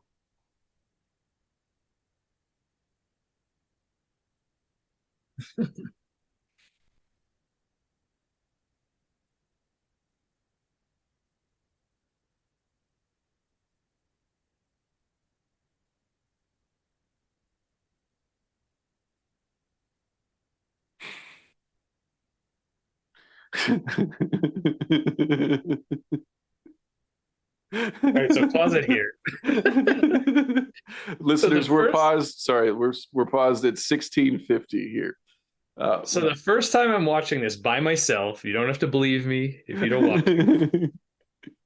All right, so pause it here. So the Listeners, we're first paused. Sorry, we're paused at 1650 here. Uh, so the first time I'm watching this by myself, you don't have to believe me if you don't want to.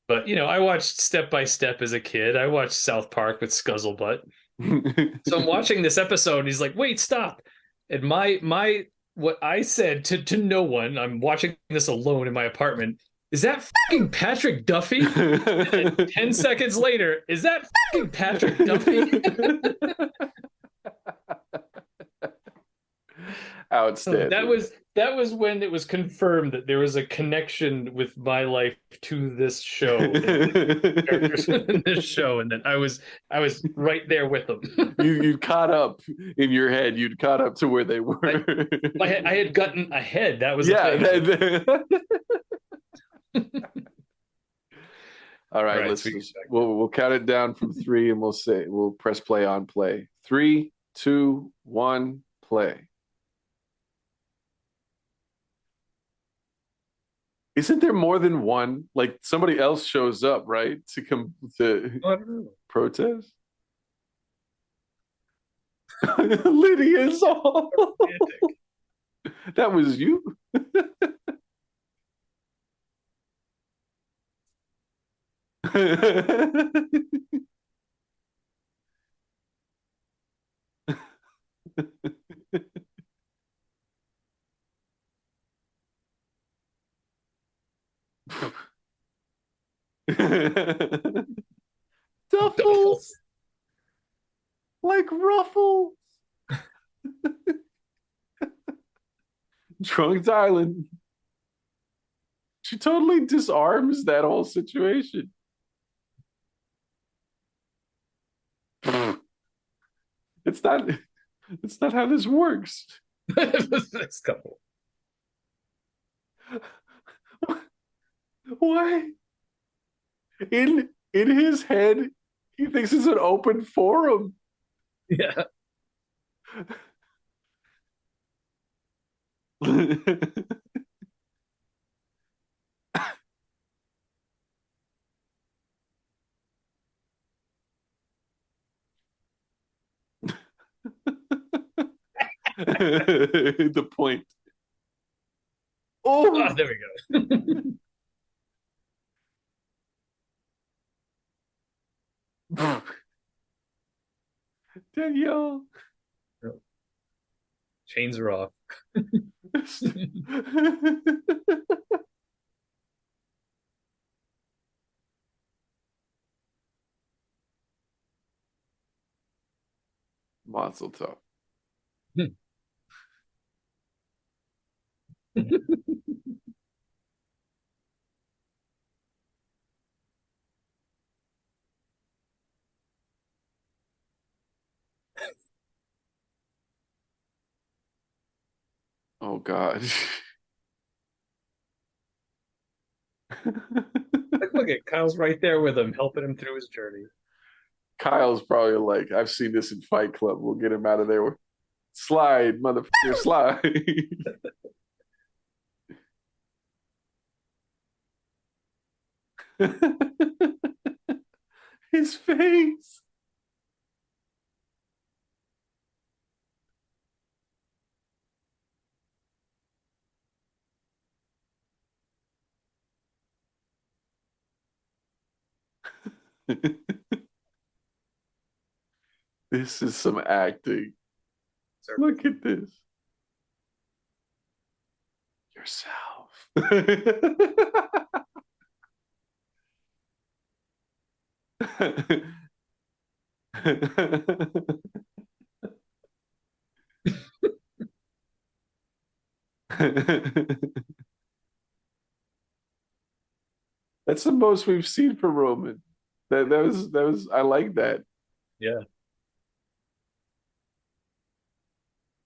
But I watched Step by Step as a kid. I watched South Park with Scuzzlebutt. So I'm watching this episode, and he's like, "Wait, stop!" And my what I said to no one, I'm watching this alone in my apartment. Is that fucking Patrick Duffy? And then 10 seconds later, is that fucking Patrick Duffy? So that Outstanding. was that was when it was confirmed that there was a connection with my life to this show and characters in this show, and that I was right there with them. You caught up in your head. You'd caught up to where they I, were. I had gotten ahead. That was the Yeah. thing. All All right, right, so we listeners. We'll count it down from three, and we'll press play on play. Three, two, one, play. Isn't there more than one? Like somebody else shows up, right? To come to I don't know. protest. Lydia's all. Romantic. That was you. Duffels. Duffels like ruffles. Trunks Island. She totally disarms that whole situation. It's not. It's not how this works. Next couple. Why? In his head, he thinks it's an open forum. Yeah. The point. Oh, Oh, there we go. Danielle. Chains are off. Mazel tov. Oh God. Like, look at Kyle's right there with him, helping him through his journey. Kyle's probably like, I've seen this in Fight Club. We'll get him out of there. Slide, motherfucker, slide. His face. This is some acting. Look at this. Yourself. That's the most we've seen from Roman. That was I like that. Yeah.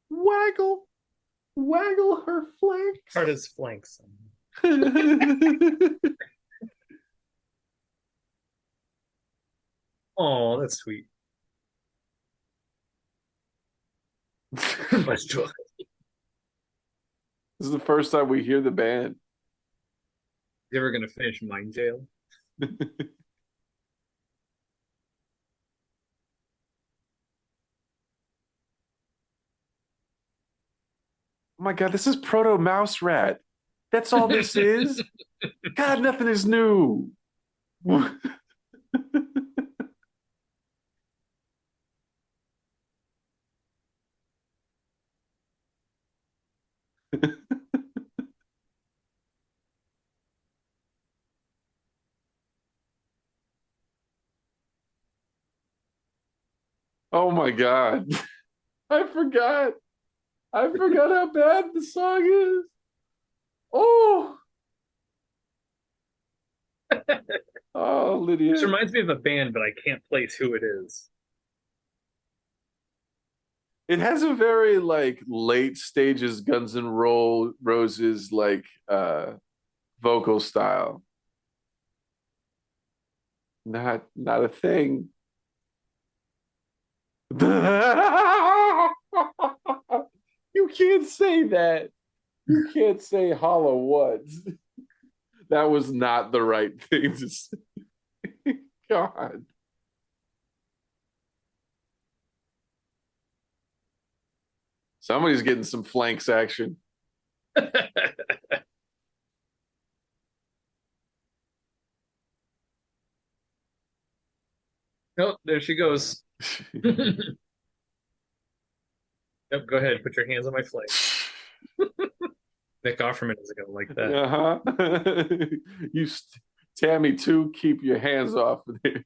Waggle, waggle her Part flanks. his flanks. Oh, that's sweet. But This is the first time we hear the band. you ever gonna finish Mind Jail? Oh my God, this is proto mouse rat. That's all this is. God, nothing is new. Oh my God. I forgot. I forgot how bad the song is. Oh, oh, This Lydia. reminds me of a band, but I can't place who it is. It has a very like late stages Guns N' Roses like vocal style. Not a thing. You can't say that. You can't say hollow woods. That was not the right thing to say. God. Somebody's getting some flanks action. Oh, there she goes. Yep, go ahead. Put your hands on my flank. Nick Offerman doesn't go like that. Uh-huh. you Tammy too, keep your hands off of there.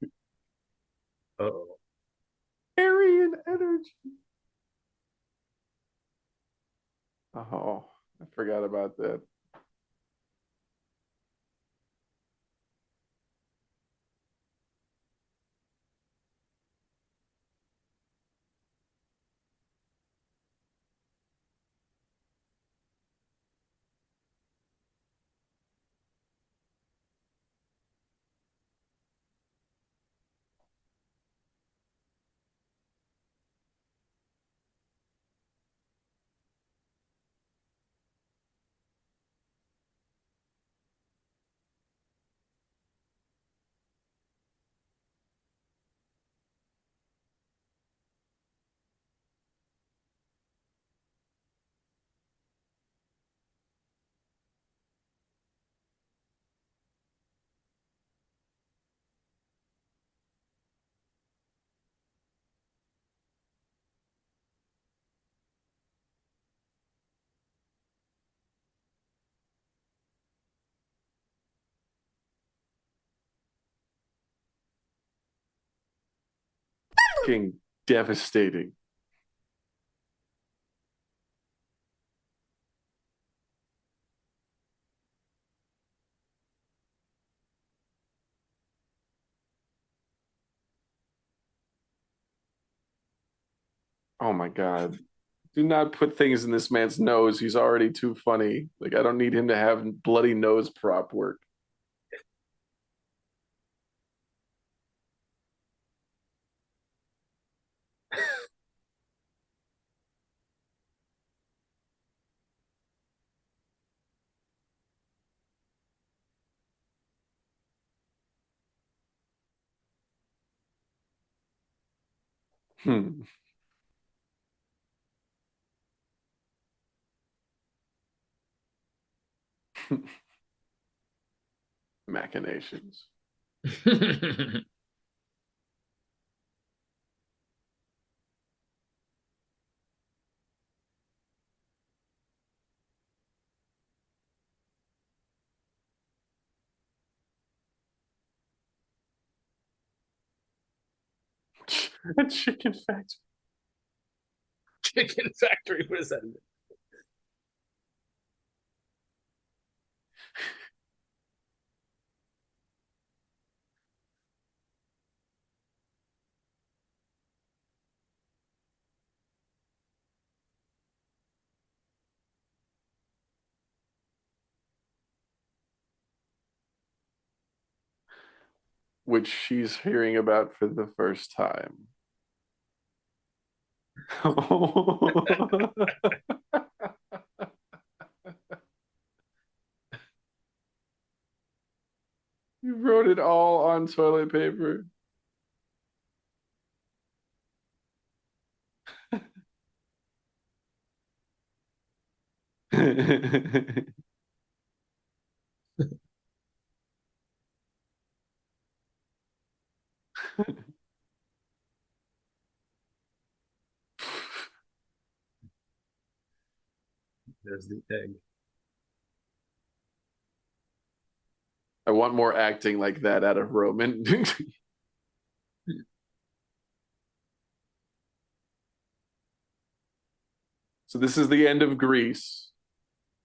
Oh. Aryan energy. Oh, I forgot about that. Fucking devastating. Oh my God. Do not put things in this man's nose. He's already too funny. Like, I don't need him to have bloody nose prop work. Hmm. Machinations. A chicken factory. Chicken factory. What is that? Which she's hearing about for the first time. You wrote it all on toilet paper. There's the egg. I want more acting like that out of Roman. So this is the end of Greece,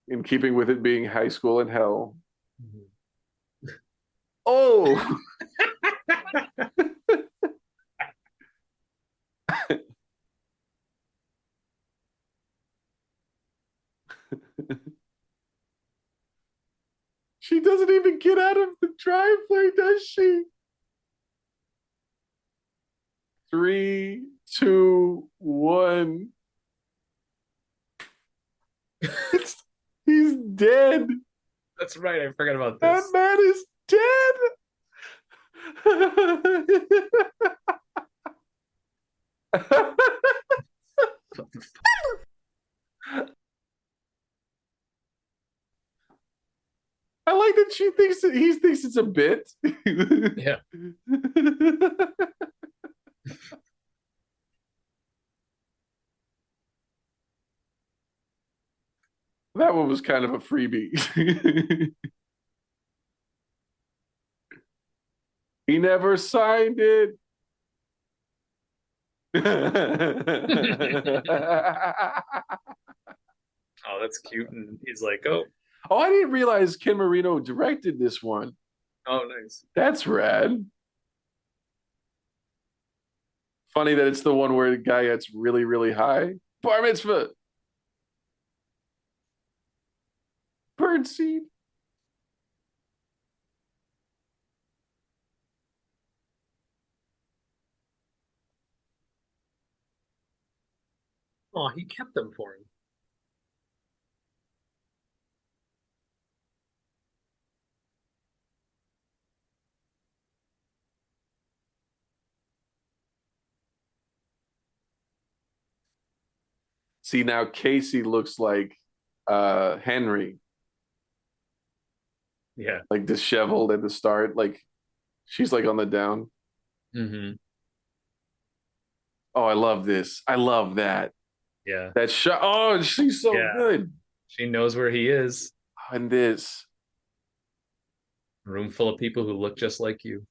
in keeping with it being high school in hell. Oh, she doesn't even get out of the driveway, does she? Three, two, one. It's, he's dead. That's right. I forgot about That this. man is dead. I like that she thinks that he thinks it's a bit. Yeah. That one was kind of a freebie. He never signed it. Oh, that's cute. And he's like, oh, Oh, I didn't realize Ken Marino directed this one. oh, nice. That's rad. Funny that it's the one where the guy gets really, really high. Bar mitzvah. Birdseed. Oh, he kept them for him. See, now Casey looks like Henry, Yeah. like disheveled at the start. Like she's like on the down. Mm-hmm. Oh, I love this. I love that. Yeah. That shot. Oh, she's so Yeah. good. She knows where he is. And this. A room full of people who look just like you.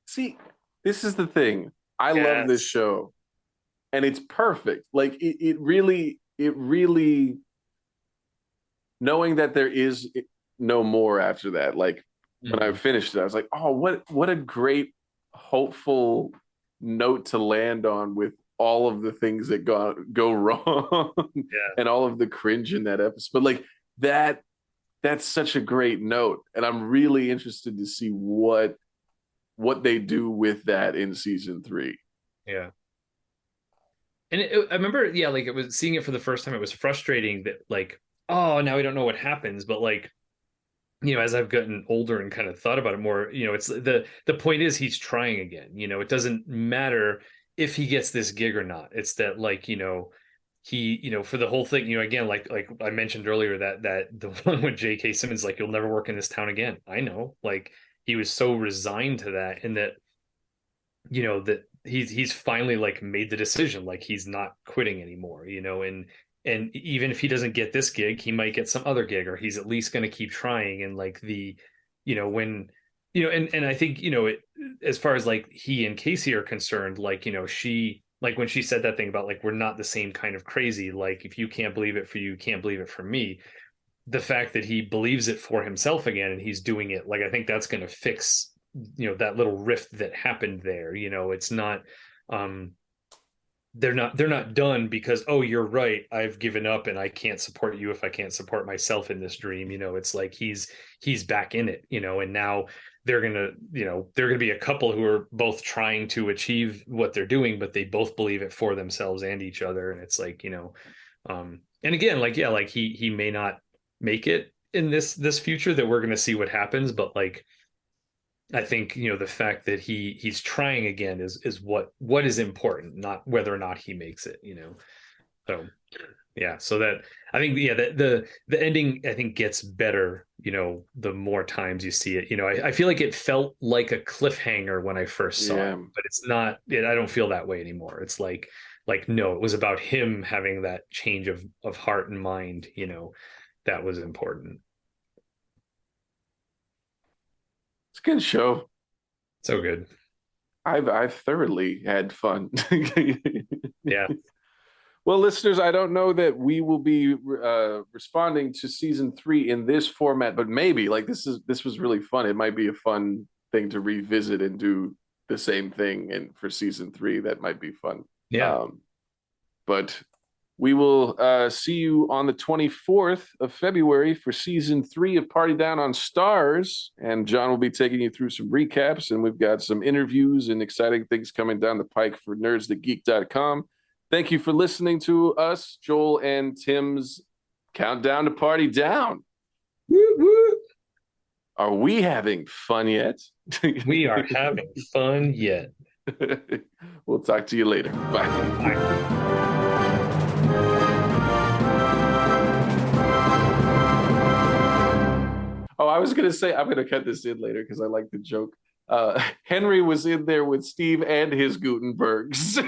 See, this is the thing. I love this Yes. show, and it's perfect. Like it really, knowing that there is no more after that. Like when I Mhm. finished it, I was like, oh, what a great, hopeful note to land on with all of the things that go wrong Yeah. and all of the cringe in that episode. But like that, that's such a great note, and I'm really interested to see what they do with that in season three. Yeah. And I remember, yeah, like it was seeing it for the first time. It was frustrating that, like, oh, now we don't know what happens. But like, as I've gotten older and kind of thought about it more, it's the point is he's trying again. It doesn't matter if he gets this gig or not. It's that, like, he, for the whole thing, again, like I mentioned earlier, that the one with J.K. Simmons, like, you'll never work in this town again. I know, like, he was so resigned to that, and that he's finally like made the decision, like he's not quitting anymore, and even if he doesn't get this gig, he might get some other gig, or he's at least going to keep trying. And like when and I think as far as like he and Casey are concerned, like she, like when she said that thing about like we're not the same kind of crazy, like if you can't believe it for you can't believe it for me. The fact that he believes it for himself again and he's doing it, like I think that's going to fix that little rift that happened there. It's not um they're not done because, oh, you're right, I've given up and I can't support you if I can't support myself in this dream. It's like he's back in it, and now they're gonna be a couple who are both trying to achieve what they're doing, but they both believe it for themselves and each other. And it's like, and again, like, yeah, like he may not make it in this future that we're gonna see what happens, but like I think the fact that he's trying again is what is important, not whether or not he makes it. So yeah, so that I think, yeah, the ending I think gets better. The more times you see it. I feel like it felt like a cliffhanger when I first saw Yeah. it, but it's not. I don't feel that way anymore. It's like no, it was about him having that change of heart and mind. That was important. It's a good show. So good. I've thoroughly had fun. Yeah. Well, listeners, I don't know that we will be responding to season 3 in this format, but maybe like this was really fun. It might be a fun thing to revisit and do the same thing, and for season 3, that might be fun. Yeah. But we will see you on the 24th of February for season 3 of Party Down on Starz. And John will be taking you through some recaps, and we've got some interviews and exciting things coming down the pike for nerdsthatgeek.com. Thank you for listening to us, Joel and Tim's Countdown to Party Down. Woo, woo. Are we having fun yet? We are having fun yet. We'll talk to you later. Bye. Bye. Oh, I was going to say, I'm going to cut this in later because I like the joke. Henry was in there with Steve and his Gutenbergs.